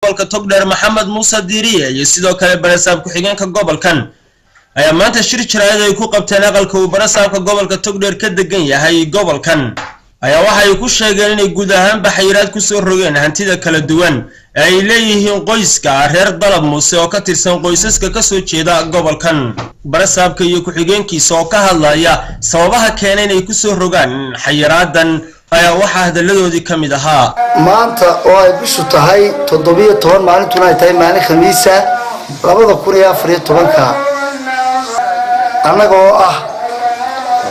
Gobolka Togdheer Maxamed Muuse Diiriye iyo sidoo kale Badhasaabka xigeenka gobolkan ayaa maanta shir jiraayad ay ku qabteen aqalka uu Badhasaabka Gobolka Togdheer ka degan yahay gobolkan ayaa waxa ay ku sheegeen inay guud ahaan xayiraad ku soo rogeen hantida kala duwan ay leeyihiin qoyska reer Dalab Muuse oo ka tirsan qoysaska ka soo jeeda gobolkan. Badhasaabka iyo ku xigeenkiisa oo ka hadlaya sababaha keenay inay ku soo rogaan xayiraadan ayaa waxa hadaladoodii kamid ahaa maanta oo ay bishu tahay 17 maalintuna ay tahay maalin khamiisa 2014 annagoo ah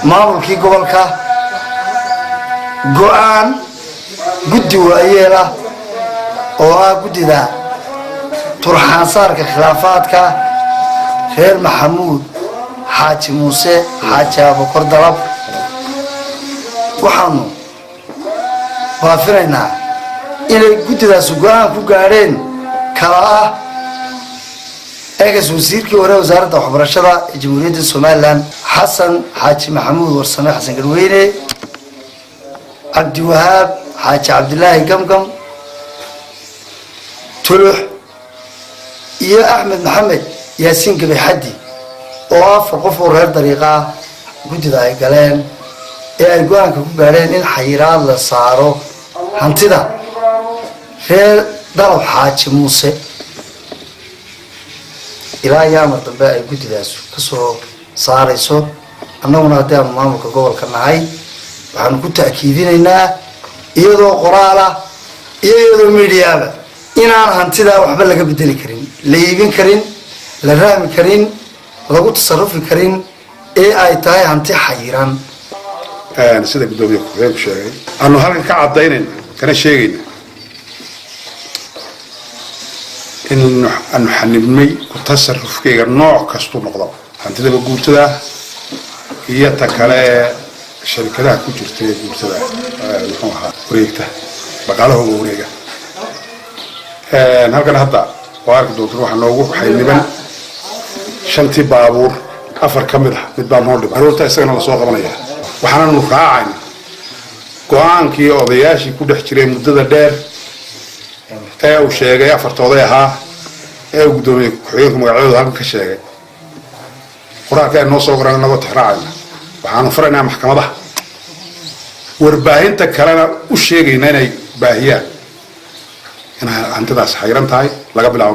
maamulkii gobolka go'aan guddi waayeela oo ah guddida turxaan saarka khilaafaadka reer Maxamuud Xaaji Muuse Xaaji Abukar Dalab waxaanu waafinaynaa inay guddidaas go'aan ku gaareen kala ah wasiirkii hore wasaaradda waxbarashada ee Jamhuuriyadda Soomaaliland Xasan Xaaji Maxamuud Warsame Xasan Garweyne Abdi Wahaab Xaaji Cabdilaahi Gamgam Tulux iyo Axmed Maxamed Yaasiin Gabay Xaddi oo afar qof oo reer dariiqa guddida ay galeen ee ay go'aanka ku gaareen in xayiraad la saaro hantida reer Dalab Xaaji Muuse ilaa yaama dambe ay guddidaas ka soo saarayso annaguna haddii aan maamulka gobolka nahay waxaanu ku ta'kiidinaynaa iyadoo qoraal ah iyo iyadoo meediyaaba inaan hantida waxba laga bedeli karin la iibin karin la raami karin lagu tasarrufi karin ee ay tahay hanti xayiran sida gudoomiye ku sheegay aanu halkan ka cadaynayna kana sheegayna in aanu xanibnay ku tasarrufkayga nooc kastu noqdo hantida guurtada iyo ta kale shirkadaha ku jirta ee guurtada wuxuu ahaa wareegta baqaalaha wareega halkan hadda waa arki doontaa waxa noogu xayniban shantii baabuur afar kamid ah mid baa noo dhibay horta isagana la soo qabanaya waxaana nu raacayna go'aankii odayaashii ku dhex jiray muddada dheer ee uu sheegay afartooday ahaa ee uu gudoomiye ku-xigeenka magacooda halkan ka sheegay qoraalka ay noo soo qoraan nabad raacayna waxaanu faraynaa maxkamadaha warbaahinta kalena u sheegayna inay baahiyaan in hantidaas xayiran tahay laga bilaabo